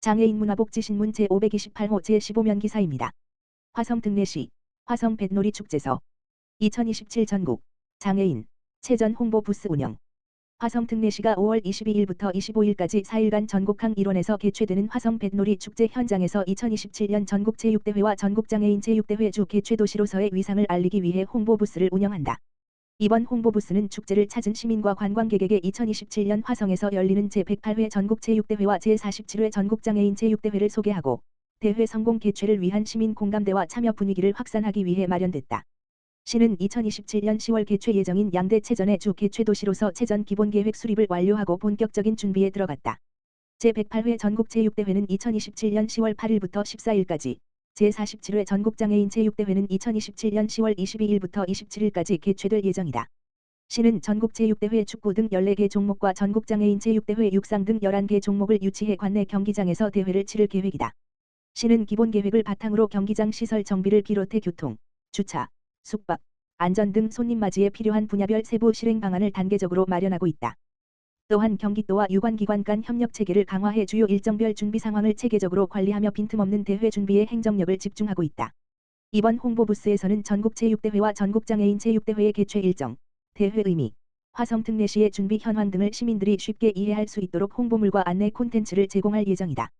장애인 문화복지신문 제528호 제15면 기사입니다. 화성 특례시 화성 뱃놀이 축제서 2027 전국 장애인 체전 홍보 부스 운영. 화성 특례시가 5월 22일부터 25일까지 4일간 전국 항일원에서 개최되는 화성 뱃놀이 축제 현장에서 2027년 전국 제6대회와 전국 장애인 제6대회 주 개최 도시로서의 위상을 알리기 위해 홍보 부스를 운영한다. 이번 홍보 부스는 축제를 찾은 시민과 관광객에게 2027년 화성에서 열리는 제108회 전국 제6대회와 제47회 전국 장애인 제6대회를 소개하고 대회 성공 개최를 위한 시민 공감대와 참여 분위기를 확산하기 위해 마련됐다. 시는 2027년 10월 개최 예정인 양대 체전의 주 개최 도시로서 체전 기본계획 수립을 완료하고 본격적인 준비에 들어갔다. 제108회 전국 제6대회는 2027년 10월 8일부터 14일까지, 제47회 전국 장애인 제6대회는 2027년 10월 22일부터 27일까지 개최될 예정이다. 시는 전국 제6대회 축구 등 14개 종목과 전국 장애인 제6대회 육상 등 11개 종목을 유치해 관내 경기장에서 대회를 치를 계획이다. 시는 기본 계획을 바탕으로 경기장 시설 정비를 비롯해 교통, 주차, 숙박, 안전 등 손님 맞이에 필요한 분야별 세부 실행 방안을 단계적으로 마련하고 있다. 또한 경기도와 유관기관 간 협력 체계를 강화해 주요 일정별 준비 상황을 체계적으로 관리하며 빈틈없는 대회 준비에 행정력을 집중하고 있다. 이번 홍보 부스에서는 전국 제6대회와 전국 장애인 제6대회의 개최 일정, 대회 의미, 화성 특례시의 준비 현황 등을 시민들이 쉽게 이해할 수 있도록 홍보물과 안내 콘텐츠를 제공할 예정이다.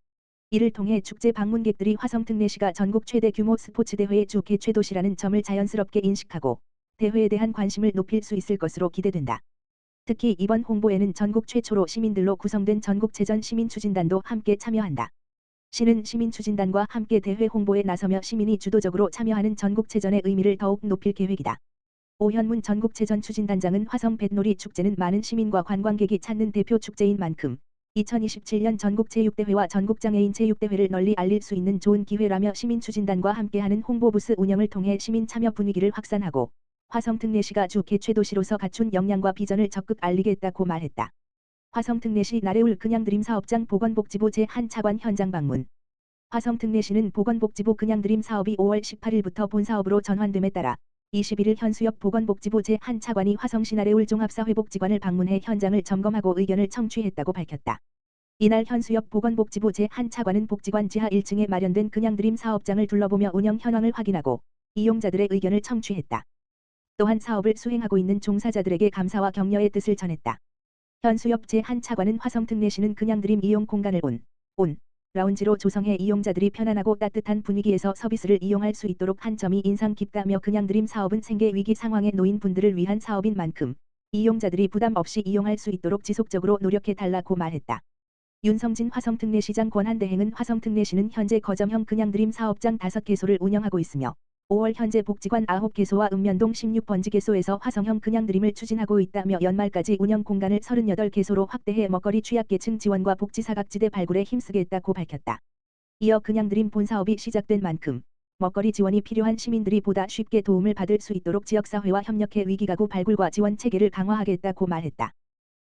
이를 통해 축제 방문객들이 화성 특례시가 전국 최대 규모 스포츠 대회의 주 개최 도시라는 점을 자연스럽게 인식하고 대회에 대한 관심을 높일 수 있을 것으로 기대된다. 특히 이번 홍보에는 전국 최초로 시민들로 구성된 전국체전 시민추진단도 함께 참여한다. 시는 시민추진단과 함께 대회 홍보에 나서며 시민이 주도적으로 참여하는 전국체전의 의미를 더욱 높일 계획이다. 오현문 전국체전 추진단장은 화성 뱃놀이 축제는 많은 시민과 관광객이 찾는 대표 축제인 만큼 2027년 전국 제6대회와 전국 장애인 제6대회를 널리 알릴 수 있는 좋은 기회라며 시민추진단과 함께하는 홍보부스 운영을 통해 시민 참여 분위기를 확산하고 화성 특례시가 주 개최 도시로서 갖춘 역량과 비전을 적극 알리겠다고 말했다. 화성 특례시 나래울 그냥드림 사업장 보건복지부 제1차관 현장 방문. 화성 특례시는 보건복지부 그냥드림 사업이 5월 18일부터 본사업으로 전환됨에 따라 21일 현수엽 보건복지부 제1차관이 화성시 나래울 종합사회복지관을 방문해 현장을 점검하고 의견을 청취했다고 밝혔다. 이날 현수엽 보건복지부 제1차관은 복지관 지하 1층에 마련된 그냥드림 사업장을 둘러보며 운영 현황을 확인하고 이용자들의 의견을 청취했다. 또한 사업을 수행하고 있는 종사자들에게 감사와 격려의 뜻을 전했다. 현수엽 제1차관은 화성 특례시는 그냥드림 이용 공간을 온 라운지로 조성해 이용자들이 편안하고 따뜻한 분위기에서 서비스를 이용할 수 있도록 한 점이 인상 깊다며 그냥드림 사업은 생계 위기 상황에 놓인 분들을 위한 사업인 만큼 이용자들이 부담 없이 이용할 수 있도록 지속적으로 노력해 달라고 말했다. 윤성진 화성 특례시장 권한대행은 화성 특례시는 현재 거점형 그냥드림 사업장 5개소를 운영하고 있으며 5월 현재 복지관 9개소와 읍면동 16번지개소에서 화성형 그냥드림을 추진하고 있다며 연말까지 운영 공간을 38개소로 확대해 먹거리 취약계층 지원과 복지사각지대 발굴에 힘쓰겠다고 밝혔다. 이어 그냥드림 본사업이 시작된 만큼 먹거리 지원이 필요한 시민들이 보다 쉽게 도움을 받을 수 있도록 지역사회와 협력해 위기가구 발굴과 지원 체계를 강화하겠다고 말했다.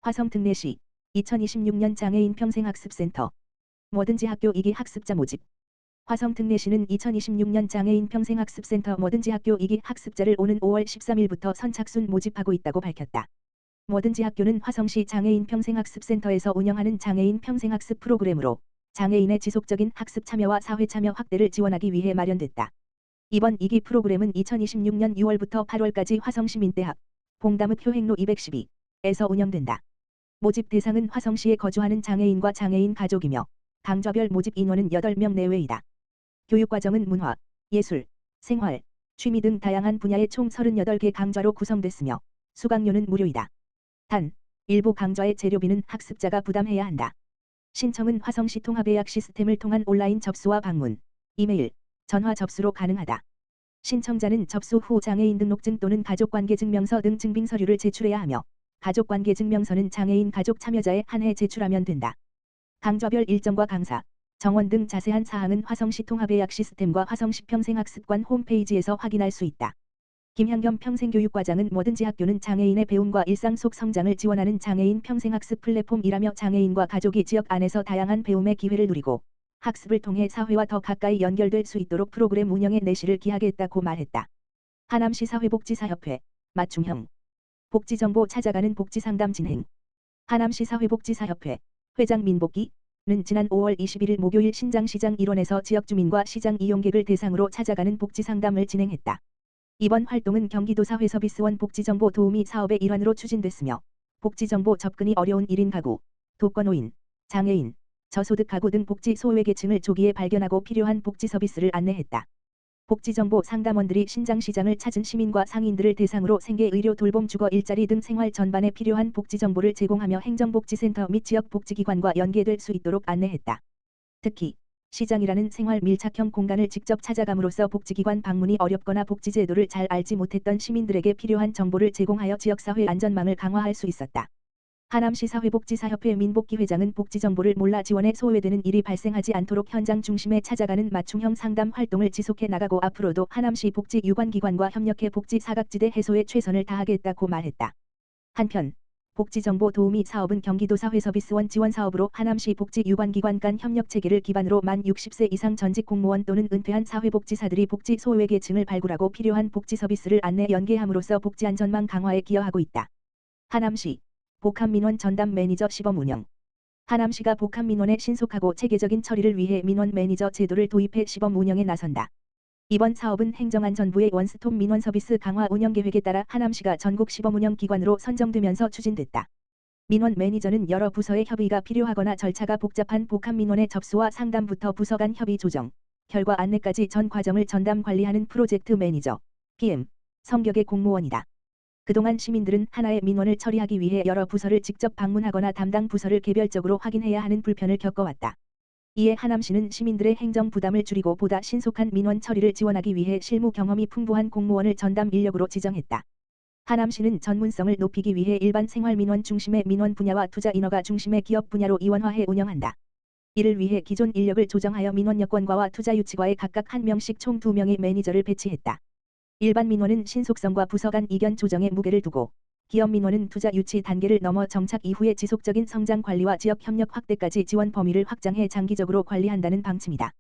화성 특례시 2026년 장애인 평생학습센터 뭐든지 학교 2기 학습자 모집. 화성 특례시는 2026년 장애인 평생학습센터 뭐든지 학교 2기 학습자를 오는 5월 13일부터 선착순 모집하고 있다고 밝혔다. 뭐든지 학교는 화성시 장애인 평생학습센터에서 운영하는 장애인 평생학습 프로그램으로 장애인의 지속적인 학습 참여와 사회 참여 확대를 지원하기 위해 마련됐다. 이번 2기 프로그램은 2026년 6월부터 8월까지 화성시민대학 봉담읍 효행로 212에서 운영된다. 모집 대상은 화성시에 거주하는 장애인과 장애인 가족이며 강좌별 모집 인원은 8명 내외이다. 교육과정은 문화, 예술, 생활, 취미 등 다양한 분야의 총 38개 강좌로 구성됐으며 수강료는 무료이다. 단, 일부 강좌의 재료비는 학습자가 부담해야 한다. 신청은 화성시 통합예약 시스템을 통한 온라인 접수와 방문, 이메일, 전화 접수로 가능하다. 신청자는 접수 후 장애인 등록증 또는 가족관계증명서 등 증빙서류를 제출해야 하며 가족관계증명서는 장애인 가족 참여자에 한해 제출하면 된다. 강좌별 일정과 강사, 정원 등 자세한 사항은 화성시 통합예약 시스템과 화성시 평생학습관 홈페이지에서 확인할 수 있다. 김향겸 평생교육과장은 뭐든지 학교는 장애인의 배움과 일상 속 성장을 지원하는 장애인 평생학습 플랫폼이라며 장애인과 가족이 지역 안에서 다양한 배움의 기회를 누리고 학습을 통해 사회와 더 가까이 연결될 수 있도록 프로그램 운영에 내실을 기하겠다고 말했다. 하남시 사회복지사협회 맞춤형 복지정보 찾아가는 복지상담 진행. 하남시 사회복지사협회 회장 민복기 는 지난 5월 21일 목요일 신장시장 일원에서 지역 주민과 시장 이용객을 대상으로 찾아가는 복지 상담을 진행했다. 이번 활동은 경기도사 회서비스원 복지정보 도우미 사업의 일환으로 추진됐으며 복지정보 접근이 어려운 1인 가구, 독거노인, 장애인, 저소득 가구 등 복지 소외계층을 조기에 발견하고 필요한 복지 서비스를 안내했다. 복지정보 상담원들이 신장시장을 찾은 시민과 상인들을 대상으로 생계, 의료, 돌봄, 주거, 일자리 등 생활 전반에 필요한 복지정보를 제공하며 행정복지센터 및 지역복지기관과 연계될 수 있도록 안내했다. 특히 시장이라는 생활 밀착형 공간을 직접 찾아감으로써 복지기관 방문이 어렵거나 복지제도를 잘 알지 못했던 시민들에게 필요한 정보를 제공하여 지역사회 안전망을 강화할 수 있었다. 하남시 사회복지사협회 민복기 회장은 복지정보를 몰라 지원에 소외되는 일이 발생하지 않도록 현장 중심에 찾아가는 맞춤형 상담 활동을 지속해 나가고 앞으로도 하남시 복지유관기관과 협력해 복지 사각지대 해소에 최선을 다하겠다고 말했다. 한편 복지정보 도우미 사업은 경기도사 회서비스원 지원사업으로 하남시 복지유관기관 간 협력체계를 기반으로 만 60세 이상 전직 공무원 또는 은퇴한 사회복지사들이 복지 소외계층을 발굴하고 필요한 복지 서비스를 안내 연계함으로써 복지안전망 강화에 기여하고 있다. 하남시 복합민원 전담 매니저 시범 운영. 하남시가 복합민원의 신속하고 체계적인 처리를 위해 민원 매니저 제도를 도입해 시범 운영에 나선다. 이번 사업은 행정안전부의 원스톱 민원 서비스 강화 운영 계획에 따라 하남시가 전국 시범 운영 기관으로 선정되면서 추진됐다. 민원 매니저는 여러 부서의 협의가 필요하거나 절차가 복잡한 복합민원의 접수와 상담부터 부서 간 협의 조정, 결과 안내까지 전 과정을 전담 관리하는 프로젝트 매니저, PM, 성격의 공무원이다. 그동안 시민들은 하나의 민원을 처리하기 위해 여러 부서를 직접 방문하거나 담당 부서를 개별적으로 확인해야 하는 불편을 겪어왔다. 이에 하남시는 시민들의 행정 부담을 줄이고 보다 신속한 민원 처리를 지원하기 위해 실무 경험이 풍부한 공무원을 전담 인력으로 지정했다. 하남시는 전문성을 높이기 위해 일반 생활 민원 중심의 민원 분야와 투자 인허가 중심의 기업 분야로 이원화해 운영한다. 이를 위해 기존 인력을 조정하여 민원 여건과와 투자 유치과에 각각 1명씩 총 2명의 매니저를 배치했다. 일반 민원은 신속성과 부서 간 이견 조정에 무게를 두고 기업 민원은 투자 유치 단계를 넘어 정착 이후의 지속적인 성장 관리와 지역 협력 확대까지 지원 범위를 확장해 장기적으로 관리한다는 방침이다.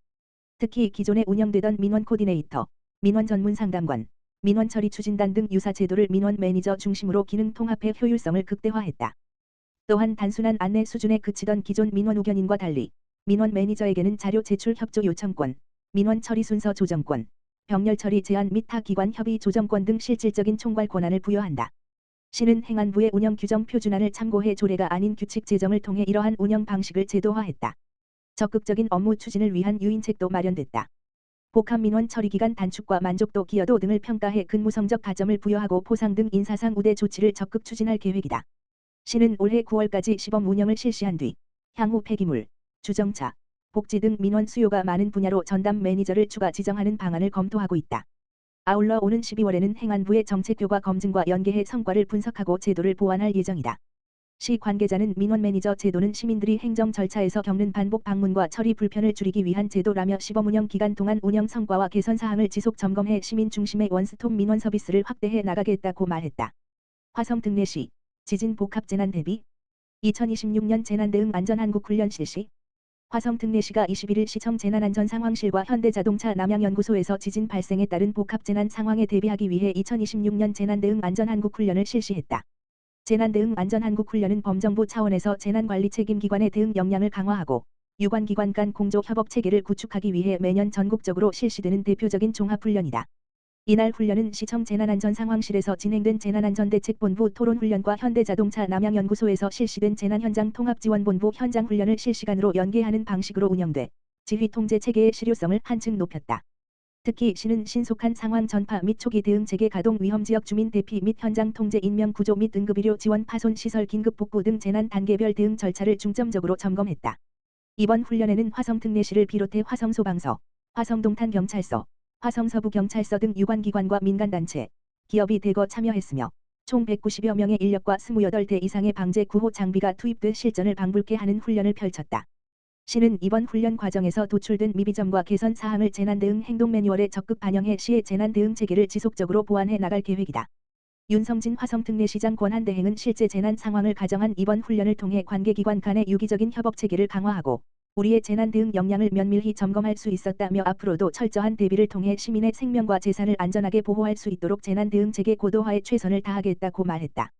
특히 기존에 운영되던 민원 코디네이터, 민원 전문 상담관, 민원 처리 추진단 등 유사 제도를 민원 매니저 중심으로 기능 통합해 효율성을 극대화했다. 또한 단순한 안내 수준에 그치던 기존 민원 우견인과 달리 민원 매니저에게는 자료 제출 협조 요청권, 민원 처리 순서 조정권, 병렬 처리 제한 및 타 기관 협의 조정권 등 실질적인 총괄 권한을 부여한다. 시는 행안부의 운영 규정 표준안을 참고해 조례가 아닌 규칙 제정을 통해 이러한 운영 방식을 제도화했다. 적극적인 업무 추진을 위한 유인책도 마련됐다. 복합민원 처리기간 단축과 만족도 기여도 등을 평가해 근무성적 가점을 부여하고 포상 등 인사상 우대 조치를 적극 추진할 계획이다. 시는 올해 9월까지 시범 운영을 실시한 뒤 향후 폐기물, 주정차, 복지 등 민원 수요가 많은 분야로 전담 매니저를 추가 지정하는 방안을 검토하고 있다. 아울러 오는 12월에는 행안부의 정책 효과 검증과 연계해 성과를 분석하고 제도를 보완할 예정이다. 시 관계자는 민원 매니저 제도는 시민들이 행정 절차에서 겪는 반복 방문과 처리 불편을 줄이기 위한 제도라며 시범 운영 기간 동안 운영 성과와 개선 사항을 지속 점검해 시민 중심의 원스톱 민원 서비스를 확대해 나가겠다고 말했다. 화성 등내시 지진 복합 재난 대비 2026년 재난 대응 안전한국 훈련 실시. 화성 등내시가 21일 시청 재난안전상황실과 현대자동차 남양연구소에서 지진 발생에 따른 복합재난 상황에 대비하기 위해 2026년 재난대응 안전한국 훈련을 실시했다. 재난대응 안전한국 훈련은 범정부 차원에서 재난관리 책임기관의 대응 역량을 강화하고 유관기관 간 공조 협업 체계를 구축하기 위해 매년 전국적으로 실시되는 대표적인 종합훈련이다. 이날 훈련은 시청 재난안전상황실에서 진행된 재난안전대책본부 토론훈련과 현대자동차 남양연구소에서 실시된 재난현장 통합지원본부 현장훈련을 실시간으로 연계하는 방식으로 운영돼 지휘통제체계의 실효성을 한층 높였다. 특히 시는 신속한 상황 전파 및 초기 대응 체계 가동, 위험지역 주민 대피 및 현장 통제, 인명 구조 및 응급의료 지원, 파손 시설 긴급 복구 등 재난 단계별 대응 절차를 중점적으로 점검했다. 이번 훈련에는 화성 특례시를 비롯해 화성소방서, 화성동탄경찰서, 화성서부경찰서 등 유관기관과 민간단체, 기업이 대거 참여했으며 총 190여 명의 인력과 28대 이상의 방재 구호 장비가 투입돼 실전을 방불케 하는 훈련을 펼쳤다. 시는 이번 훈련 과정에서 도출된 미비점과 개선 사항을 재난대응 행동 매뉴얼에 적극 반영해 시의 재난대응 체계를 지속적으로 보완해 나갈 계획이다. 윤성진 화성특례시장 권한대행은 실제 재난 상황을 가정한 이번 훈련을 통해 관계기관 간의 유기적인 협업체계를 강화하고 우리의 재난대응 역량을 면밀히 점검할 수 있었다며 앞으로도 철저한 대비를 통해 시민의 생명과 재산을 안전하게 보호할 수 있도록 재난대응 체계 고도화에 최선을 다하겠다고 말했다.